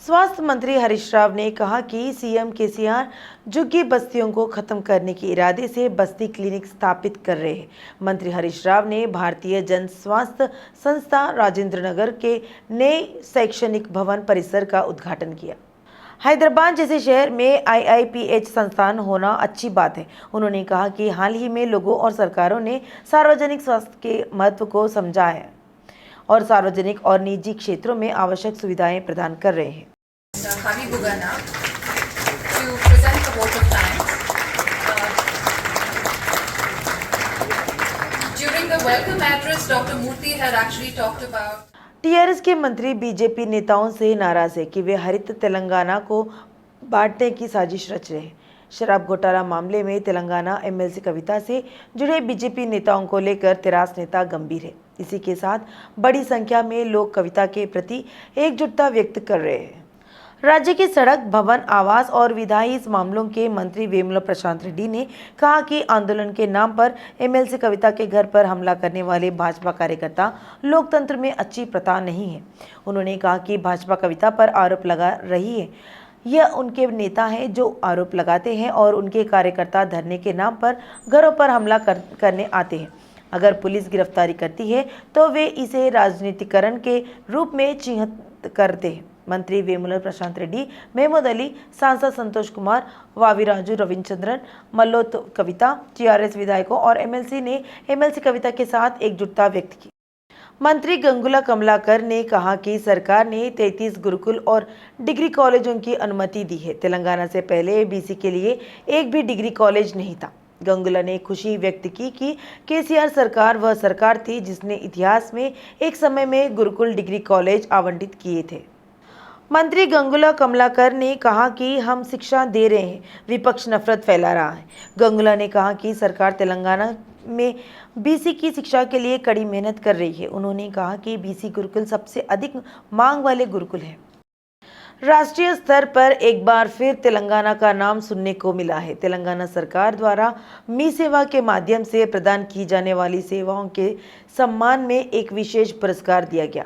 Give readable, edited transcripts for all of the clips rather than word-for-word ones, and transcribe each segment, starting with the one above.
स्वास्थ्य मंत्री हरीश राव ने कहा कि सीएम केसीआर झुग्गी बस्तियों को खत्म करने के इरादे से बस्ती क्लिनिक स्थापित कर रहे हैं। मंत्री हरीश राव ने भारतीय जन स्वास्थ्य संस्था राजेंद्र नगर के नए शैक्षणिक भवन परिसर का उद्घाटन किया। हैदराबाद जैसे शहर में आईआईपीएच संस्थान होना अच्छी बात है। उन्होंने कहा कि हाल ही में लोगों और सरकारों ने सार्वजनिक स्वास्थ्य के महत्व को समझा है और सार्वजनिक और निजी क्षेत्रों में आवश्यक सुविधाएं प्रदान कर रहे हैं। Habib Bugana to present the vote of thanks. During the welcome address, Dr. Murthy had actually talked about TRS के मंत्री बीजेपी नेताओं से नाराज है कि वे हरित तेलंगाना को बांटने की साजिश रच रहे हैं। शराब घोटाला मामले में तेलंगाना एमएलसी कविता से जुड़े बीजेपी नेताओं को लेकर तेरास नेता गंभीर है। इसी के साथ बड़ी संख्या में लोग कविता के प्रति एकजुटता व्यक्त कर रहे हैं। राज्य के सड़क, भवन, आवास और विधायी मामलों के मंत्री वेमुला प्रशांत रेड्डी ने कहा कि आंदोलन के नाम पर एमएलसी कविता के घर पर हमला करने वाले भाजपा कार्यकर्ता लोकतंत्र में अच्छी प्रथा नहीं है। उन्होंने कहा कि भाजपा कविता पर आरोप लगा रही है। यह उनके नेता हैं जो आरोप लगाते हैं और उनके कार्यकर्ता धरने के नाम पर घरों पर हमला करने आते हैं। अगर पुलिस गिरफ्तारी करती है तो वे इसे राजनीतिकरण के रूप में चिन्हित करते हैं। मंत्री वेमुला प्रशांत रेड्डी, महमूद अली, सांसद संतोष कुमार, वावीराजू रविचंद्रन, मल्लोत कविता, टीआरएस विधायकों और एमएलसी ने एमएलसी कविता के साथ एकजुटता व्यक्त की। मंत्री गंगुला कमलाकर ने कहा कि सरकार ने 33 गुरुकुल और डिग्री कॉलेजों की अनुमति दी है। तेलंगाना से पहले बीसी के लिए एक भी डिग्री कॉलेज नहीं था। गंगुला ने खुशी व्यक्त की कि केसीआर सरकार वह सरकार थी जिसने इतिहास में एक समय में गुरुकुल डिग्री कॉलेज आवंटित किए थे। मंत्री गंगुला कमलाकर ने कहा कि हम शिक्षा दे रहे हैं, विपक्ष नफरत फैला रहा है। गंगुला ने कहा कि सरकार तेलंगाना में बीसी की शिक्षा के लिए कड़ी मेहनत कर रही है। उन्होंने कहा कि बीसी गुरुकुल सबसे अधिक मांग वाले गुरुकुल है। राष्ट्रीय स्तर पर एक बार फिर तेलंगाना का नाम सुनने को मिला है। तेलंगाना सरकार द्वारा मी सेवा के माध्यम से प्रदान की जाने वाली सेवाओं के सम्मान में एक विशेष पुरस्कार दिया गया।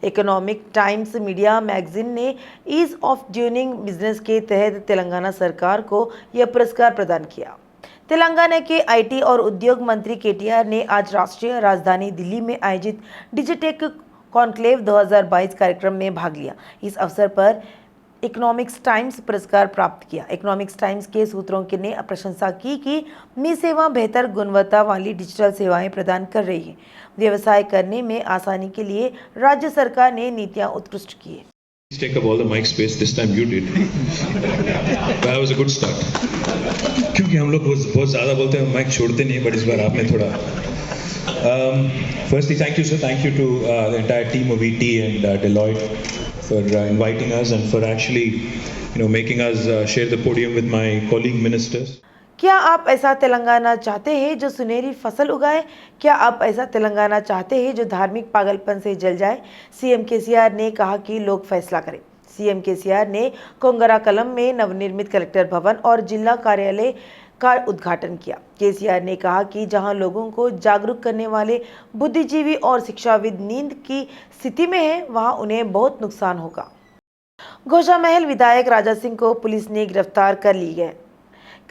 इकोनॉमिक टाइम्स मीडिया मैगजीन ने ईज ऑफ डूइंग बिजनेस के तहत तेलंगाना सरकार को यह पुरस्कार प्रदान किया। तेलंगाना के आईटी और उद्योग मंत्री केटीआर ने आज राष्ट्रीय राजधानी दिल्ली में आयोजित डिजिटेक कॉन्क्लेव 2022 कार्यक्रम में भाग लिया। इस अवसर पर इकोनॉमिक्स टाइम्स पुरस्कार प्राप्त किया। इकोनॉमिक्स टाइम्स के सूत्रों ने प्रशंसा की कि मी सेवा बेहतर गुणवत्ता वाली डिजिटल सेवाएं प्रदान कर रही है। व्यवसाय करने में आसानी के लिए राज्य सरकार ने नीतियां उत्कृष्ट की है। Take up all the mic space. This time you did. That was a good start. क्योंकि हम लोग बहुत ज़्यादा बोलते हैं, माइक छोड़ते नहीं, बट इस बार आपने थोड़ा Firstly, thank you, sir. Thank you to the entire team of ET and Deloitte for inviting us and for actually, making us share the podium with my colleague ministers. क्या आप ऐसा तेलंगाना चाहते हैं जो सुनहरी फसल उगाए? क्या आप ऐसा तेलंगाना चाहते हैं जो धार्मिक पागलपन से जल जाए? सीएम केसीआर ने कहा कि लोग फैसला करें। सीएम केसीआर ने कोंगराकलम में नवनिर्मित कलेक्टर भवन और जिला कार्यालय का उद्घाटन किया। केसीआर ने कहा कि जहां लोगों को जागरूक करने वाले बुद्धिजीवी और शिक्षाविद नींद की स्थिति में हैं, वहां उन्हें बहुत नुकसान होगा। घोषामहल विधायक राजा सिंह को पुलिस ने गिरफ्तार कर ली है।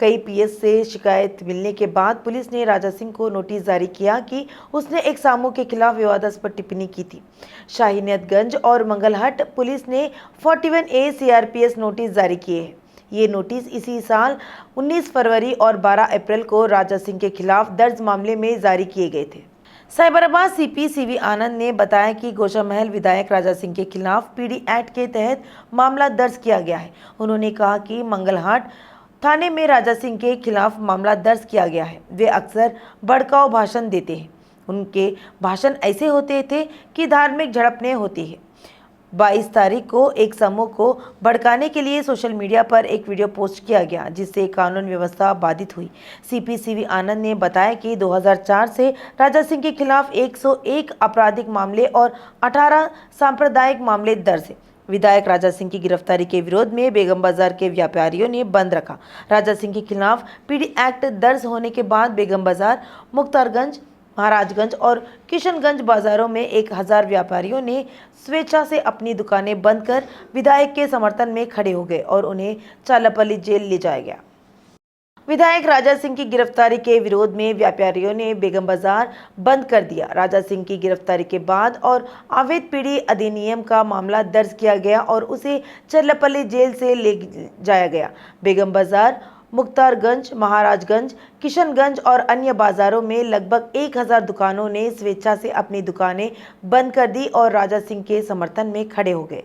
कई पीएस से शिकायत मिलने के बाद पुलिस ने राजा सिंह को नोटिस जारी किया कि उसने एक सामूह के खिलाफ विवादास्पद टिप्पणी की थी। शाहीनियतगंज और मंगलहट पुलिस ने 41A सीआरपीएस नोटिस जारी किए हैं। ये नोटिस इसी साल 19 फरवरी और 12 अप्रैल को राजा सिंह के खिलाफ दर्ज मामले में जारी किए गए थे। साइबराबाद सीपी सीवी आनंद ने बताया कि घोषामहल विधायक राजा सिंह के खिलाफ पीडी एक्ट के तहत मामला दर्ज किया गया है। उन्होंने कहा कि मंगलहाट थाने में राजा सिंह के खिलाफ मामला दर्ज किया गया है। वे अक्सर भड़काऊ भाषण देते हैं। उनके भाषण ऐसे होते थे कि धार्मिक झड़पें होती है। 22 तारीख को एक समूह को भड़काने के लिए सोशल मीडिया पर एक वीडियो पोस्ट किया गया, जिससे कानून व्यवस्था बाधित हुई। सीपी सीवी आनंद ने बताया कि 2004 से राजा सिंह के खिलाफ 101 आपराधिक मामले और 18 सांप्रदायिक मामले दर्ज हैं। विधायक राजा सिंह की गिरफ्तारी के विरोध में बेगम बाजार के व्यापारियों ने बंद रखा। राजा सिंह के खिलाफ पीडी एक्ट दर्ज होने के बाद बेगम बाजार, मुख्तारगंज, महाराजगंज और किशनगंज बाजारों में 1000 व्यापारियों ने स्वेच्छा से अपनी दुकानें बंद कर विधायक के समर्थन में खड़े हो गए और उन्हें चालापल्ली जेल ले जाया गया। विधायक राजा सिंह की गिरफ्तारी के विरोध में व्यापारियों ने बेगम बाजार बंद कर दिया। राजा सिंह की गिरफ्तारी के बाद और अवैध पीढ़ी अधिनियम का मामला दर्ज किया गया और उसे चालापल्ली जेल से ले जाया गया। बेगम बाजार, मुख्तारगंज, महाराजगंज, किशनगंज और अन्य बाजारों में लगभग 1000 दुकानों ने स्वेच्छा से अपनी दुकानें बंद कर दी और राजा सिंह के समर्थन में खड़े हो गए।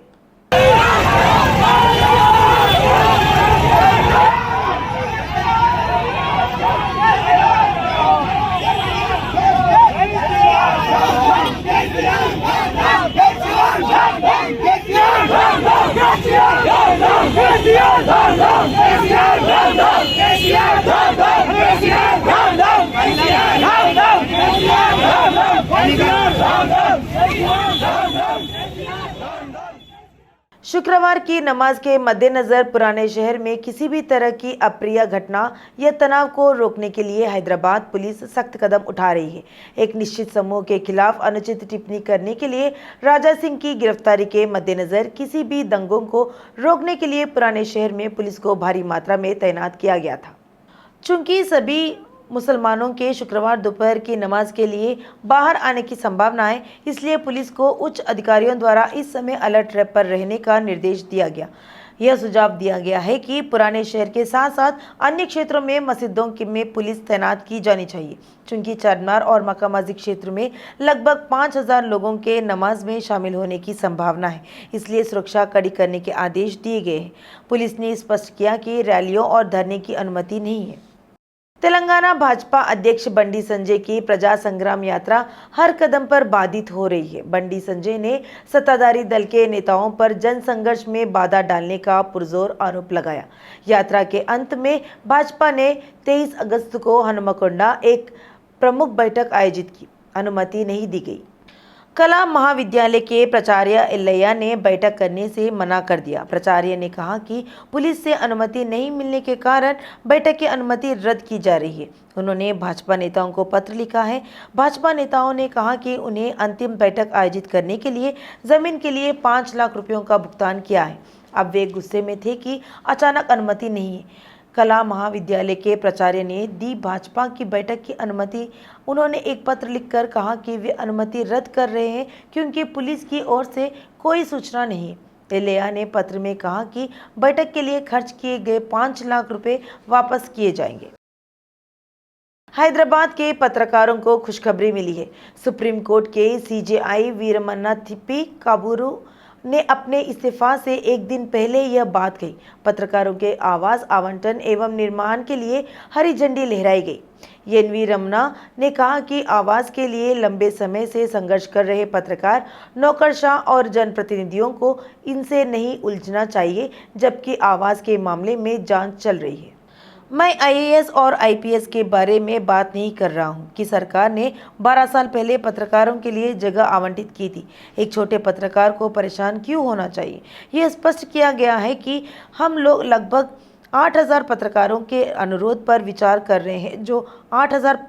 शुक्रवार की नमाज के मद्देनजर पुराने शहर में किसी भी तरह की अप्रिय घटना या तनाव को रोकने के लिए हैदराबाद पुलिस सख्त कदम उठा रही है। एक निश्चित समूह के खिलाफ अनुचित टिप्पणी करने के लिए राजा सिंह की गिरफ्तारी के मद्देनजर किसी भी दंगों को रोकने के लिए पुराने शहर में पुलिस को भारी मात्रा में तैनात किया गया था। चूंकि सभी मुसलमानों के शुक्रवार दोपहर की नमाज के लिए बाहर आने की संभावना है, इसलिए पुलिस को उच्च अधिकारियों द्वारा इस समय अलर्ट पर रहने का निर्देश दिया गया। यह सुझाव दिया गया है कि पुराने शहर के साथ साथ अन्य क्षेत्रों में मस्जिदों में पुलिस तैनात की जानी चाहिए। चूंकि चारमीनार और मक्का मस्जिद क्षेत्र में लगभग 5000 लोगों के नमाज में शामिल होने की संभावना है, इसलिए सुरक्षा कड़ी करने के आदेश दिए गए हैं। पुलिस ने स्पष्ट किया कि रैलियों और धरने की अनुमति नहीं है। तेलंगाना भाजपा अध्यक्ष बंडी संजय की प्रजा संग्राम यात्रा हर कदम पर बाधित हो रही है। बंडी संजय ने सत्ताधारी दल के नेताओं पर जन संघर्ष में बाधा डालने का पुरजोर आरोप लगाया। यात्रा के अंत में भाजपा ने 23 अगस्त को हनुमकोंडा एक प्रमुख बैठक आयोजित की। अनुमति नहीं दी गई। कला महाविद्यालय के प्राचार्य एल्लैया ने बैठक करने से मना कर दिया। प्राचार्य ने कहा कि पुलिस से अनुमति नहीं मिलने के कारण बैठक की अनुमति रद्द की जा रही है। उन्होंने भाजपा नेताओं को पत्र लिखा है। भाजपा नेताओं ने कहा कि उन्हें अंतिम बैठक आयोजित करने के लिए जमीन के लिए 5 लाख रुपयों का भुगतान किया है। अब वे गुस्से में थे कि अचानक अनुमति नहीं है। कला महाविद्यालय के प्राचार्य ने दी भाजपा की बैठक की अनुमति। उन्होंने एक पत्र लिखकर कहा कि वे अनुमति रद्द कर रहे हैं क्योंकि पुलिस की ओर से कोई सूचना नहीं। एल्लैया ने पत्र में कहा कि बैठक के लिए खर्च किए गए 5 लाख रुपए वापस किए जाएंगे। हैदराबाद के पत्रकारों को खुशखबरी मिली है। सुप्रीम कोर्ट के CJI वीरमन्ना थिप्पी काबूरू ने अपने इस्तीफा से एक दिन पहले यह बात कही। पत्रकारों के आवास आवंटन एवं निर्माण के लिए हरी झंडी लहराई गई। एनवी रमना ने कहा कि आवास के लिए लंबे समय से संघर्ष कर रहे पत्रकार, नौकरशाह और जनप्रतिनिधियों को इनसे नहीं उलझना चाहिए, जबकि आवास के मामले में जांच चल रही है। मैं IAS और IPS के बारे में बात नहीं कर रहा हूं कि सरकार ने 12 साल पहले पत्रकारों के लिए जगह आवंटित की थी। एक छोटे पत्रकार को परेशान क्यों होना चाहिए? यह स्पष्ट किया गया है कि हम लोग लगभग 8000 पत्रकारों के अनुरोध पर विचार कर रहे हैं, जो 8000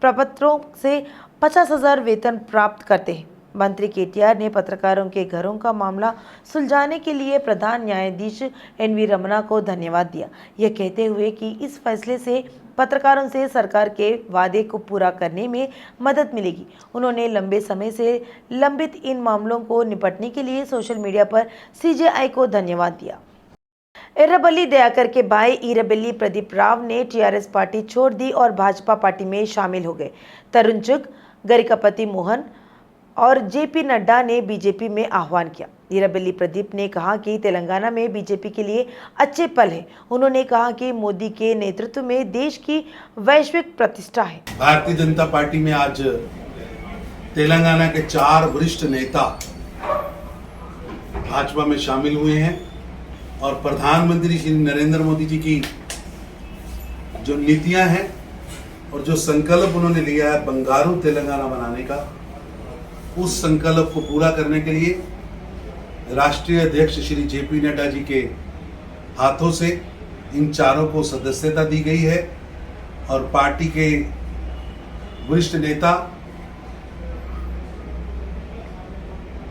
प्रपत्रों से 50,000 वेतन प्राप्त करते हैं। मंत्री KTR ने पत्रकारों के घरों का मामला सुलझाने के लिए प्रधान न्यायाधीश NV रमना को धन्यवाद दिया, यह कहते हुए कि इस फैसले से पत्रकारों से सरकार के वादे को पूरा करने में मदद मिलेगी। उन्होंने लंबे समय से लंबित इन मामलों को निपटने के लिए सोशल मीडिया पर CJI को धन्यवाद दिया। एर्रबल्ली दयाकर के भाई ईरबेल्ली प्रदीप राव ने TRS पार्टी छोड़ दी और भाजपा पार्टी में शामिल हो गए। तरुण चुग, गरिकापति मोहन और JP नड्डा ने बीजेपी में आह्वान किया। ईरबेल्ली प्रदीप ने कहा कि तेलंगाना में बीजेपी के लिए अच्छे पल है। उन्होंने कहा कि मोदी के नेतृत्व में देश की वैश्विक प्रतिष्ठा है। भारतीय जनता पार्टी में आज तेलंगाना के 4 वरिष्ठ नेता भाजपा में शामिल हुए हैं और प्रधानमंत्री श्री नरेंद्र मोदी जी की जो नीतियां हैं और जो संकल्प उन्होंने लिया है बंगारू तेलंगाना बनाने का, उस संकल्प को पूरा करने के लिए राष्ट्रीय अध्यक्ष श्री JP नड्डा जी के हाथों से इन चारों को सदस्यता दी गई है और पार्टी के वरिष्ठ नेता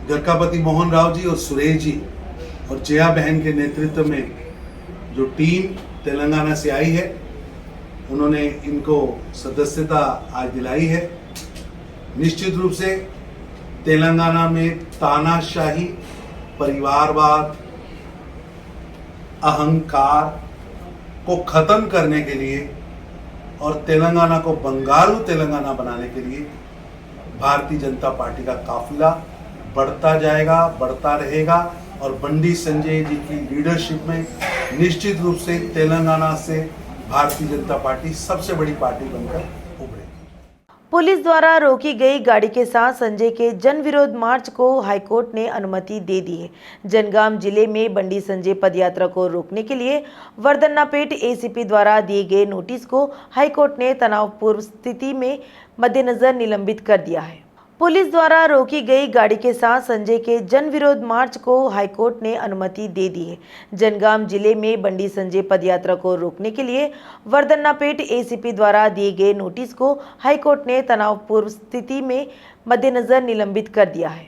गरकापति मोहन राव जी और सुरेश जी और जया बहन के नेतृत्व में जो टीम तेलंगाना से आई है, उन्होंने इनको सदस्यता आज दिलाई है। निश्चित रूप से तेलंगाना में तानाशाही, परिवारवाद, अहंकार को खत्म करने के लिए और तेलंगाना को बंगारू तेलंगाना बनाने के लिए भारतीय जनता पार्टी का काफिला बढ़ता जाएगा, बढ़ता रहेगा और बंडी संजय जी की लीडरशिप में निश्चित रूप से तेलंगाना से भारतीय जनता पार्टी सबसे बड़ी पार्टी बनकर उभरेगी। पुलिस द्वारा रोकी गई गाड़ी के साथ संजय के जन विरोध मार्च को हाईकोर्ट ने अनुमति दे दी है। जनगाम जिले में बंडी संजय पदयात्रा को रोकने के लिए वर्धन्नापेट एसीपी द्वारा दिए गए नोटिस को हाईकोर्ट ने तनावपूर्ण स्थिति में मद्देनजर निलंबित कर दिया है। पुलिस द्वारा रोकी गई गाड़ी के साथ संजय के जन विरोध मार्च को हाईकोर्ट ने अनुमति दे दी है। जनगाम जिले में बंडी संजय पदयात्रा को रोकने के लिए वर्धन्नापेट एसीपी द्वारा दिए गए नोटिस को हाईकोर्ट ने तनावपूर्ण स्थिति में मद्देनजर निलंबित कर दिया है।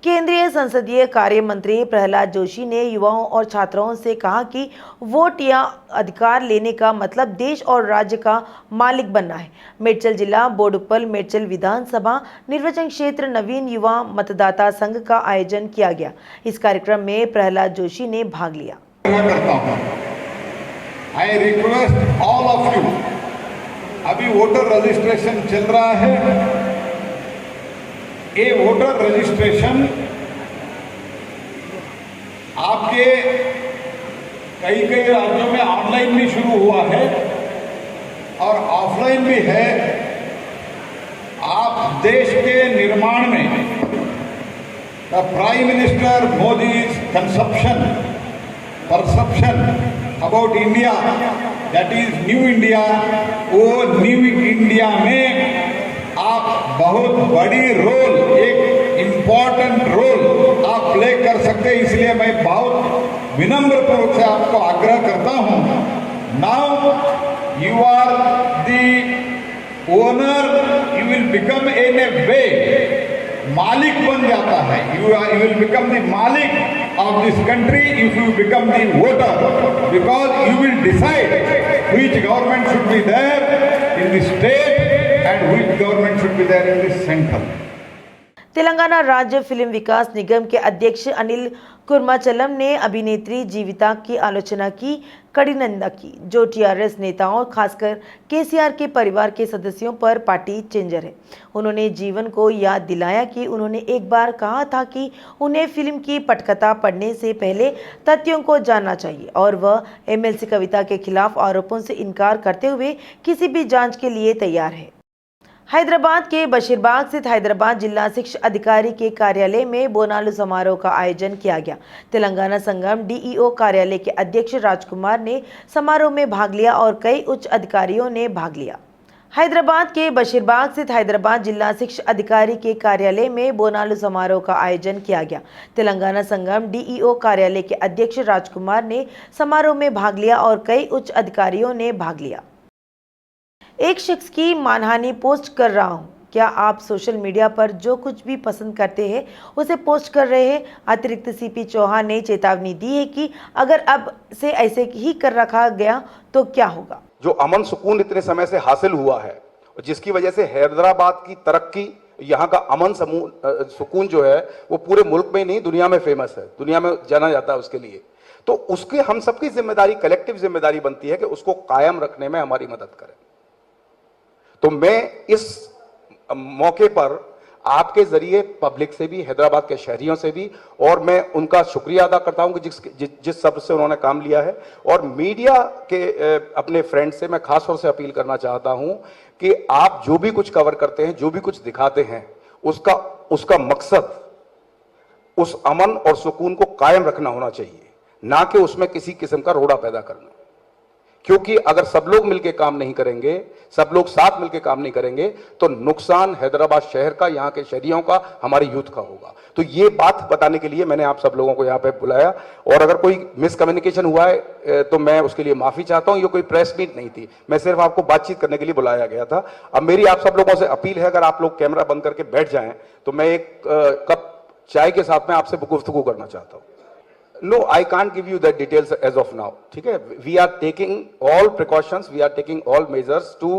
केंद्रीय संसदीय कार्य मंत्री प्रहलाद जोशी ने युवाओं और छात्रों से कहा कि वोट या अधिकार लेने का मतलब देश और राज्य का मालिक बनना है। मेडचल जिला बोडुप्पल मेडचल विधानसभा निर्वाचन क्षेत्र नवीन युवा मतदाता संघ का आयोजन किया गया। इस कार्यक्रम में प्रहलाद जोशी ने भाग लिया। I request all of you, अभी वोटर रजिस्ट्रेशन चल रहा है। ये वोटर रजिस्ट्रेशन आपके कई राज्यों में ऑनलाइन भी शुरू हुआ है और ऑफलाइन भी है। आप देश के निर्माण में the prime minister Modi's perception about India, that is new India, वो न्यू इंडिया में आप बहुत बड़ी रोल, एक इम्पॉर्टेंट रोल आप प्ले कर सकते हैं। इसलिए मैं बहुत विनम्र पूर्वक से आपको आग्रह करता हूं, now you are the owner, you will become in a way, मालिक बन जाता है। यू विल बिकम द मालिक of this country if you become the voter, because you will decide which government should be there in the state and which government should be there in the central. Telangana राज्य फिल्म विकास निगम के अध्यक्ष अनिल कुर्माचलम ने अभिनेत्री जीविता की आलोचना की, कड़ी निंदा की, जो टीआरएस नेताओं खासकर केसीआर के परिवार के सदस्यों पर पार्टी चेंजर है। उन्होंने जीवन को याद दिलाया कि उन्होंने एक बार कहा था कि उन्हें फिल्म की पटकथा पढ़ने से पहले तथ्यों को जानना चाहिए और वह एमएलसी कविता के खिलाफ आरोपों से इनकार करते हुए किसी भी जांच के लिए तैयार है। हैदराबाद के बशीरबाग स्थित हैदराबाद जिला शिक्षा अधिकारी के कार्यालय में बोनालू समारोह का आयोजन किया गया। तेलंगाना संगम डीईओ कार्यालय के अध्यक्ष राजकुमार ने समारोह में भाग लिया और कई उच्च अधिकारियों ने भाग लिया। हैदराबाद के बशीरबाग स्थित हैदराबाद जिला शिक्षा अधिकारी के कार्यालय में बोनालू समारोह का आयोजन किया गया। तेलंगाना संगम डीईओ कार्यालय के अध्यक्ष राजकुमार ने समारोह में भाग लिया और कई उच्च अधिकारियों ने भाग लिया। एक शख्स की मानहानि पोस्ट कर रहा हूं। क्या आप सोशल मीडिया पर जो कुछ भी पसंद करते हैं उसे पोस्ट कर रहे हैं? अतिरिक्त सीपी चौहान ने चेतावनी दी है कि अगर अब से ऐसे ही कर रखा गया तो क्या होगा। जो अमन सुकून इतने समय से हासिल हुआ है, जिसकी वजह से हैदराबाद की तरक्की, यहाँ का अमन सुकून जो है वो पूरे मुल्क में नहीं दुनिया में फेमस है, दुनिया में जाना जाता है उसके लिए। तो उसके हम सबकी जिम्मेदारी, कलेक्टिव जिम्मेदारी बनती है कि उसको कायम रखने में हमारी मदद करें। तो मैं इस मौके पर आपके जरिए पब्लिक से भी, हैदराबाद के शहरियों से भी, और मैं उनका शुक्रिया अदा करता हूं कि जिस शब्द से उन्होंने काम लिया है। और मीडिया के अपने फ्रेंड से मैं खास तौर से अपील करना चाहता हूं कि आप जो भी कुछ कवर करते हैं, जो भी कुछ दिखाते हैं, उसका मकसद उस अमन और सुकून को कायम रखना होना चाहिए, ना कि उसमें किसी किस्म का रोड़ा पैदा करना। क्योंकि अगर सब लोग मिलकर काम नहीं करेंगे, सब लोग साथ मिलकर काम नहीं करेंगे, तो नुकसान हैदराबाद शहर का, यहाँ के शहरियों का, हमारी यूथ का होगा। तो ये बात बताने के लिए मैंने आप सब लोगों को यहाँ पे बुलाया। और अगर कोई मिसकम्युनिकेशन हुआ है तो मैं उसके लिए माफी चाहता हूँ। ये कोई प्रेस मीट नहीं थी, मैं सिर्फ आपको बातचीत करने के लिए बुलाया गया था। अब मेरी आप सब लोगों से अपील है, अगर आप लोग कैमरा बंद करके बैठ जाएं तो मैं एक कप चाय के साथ में आपसे गुफ्तगू करना चाहता हूँ। No, I can't give you the details as of now. ठीक है? We are taking all precautions, we are taking all measures to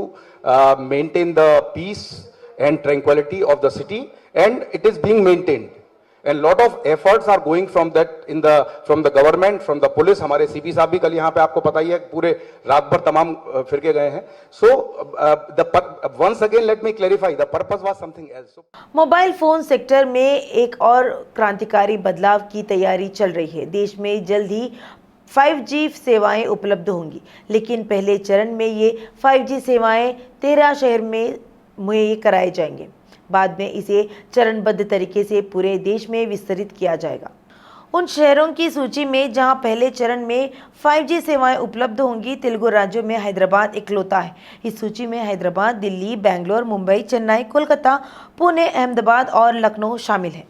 maintain the peace and tranquility of the city, and it is being maintained. And lot of efforts are going from the government, from the police. हमारे CP साहब भी कल यहाँ पे आपको पता ही है पूरे रात भर तमाम फिरके गए हैं. So once again let me clarify, the purpose was something else. Mobile phone sector में एक और क्रांतिकारी बदलाव की तैयारी चल रही है। देश में जल्द ही 5G सेवाएं उपलब्ध होंगी, लेकिन पहले चरण में ये 5G सेवाएं 13 शहर में मुहैया कराए जाएंगे। बाद में इसे चरणबद्ध तरीके से पूरे देश में विस्तृत किया जाएगा। उन शहरों की सूची में जहां पहले चरण में 5G सेवाएं उपलब्ध होंगी, तेलुगु राज्यों में हैदराबाद इकलौता है। इस सूची में हैदराबाद, दिल्ली, बेंगलोर, मुंबई, चेन्नई, कोलकाता, पुणे, अहमदाबाद और लखनऊ शामिल है।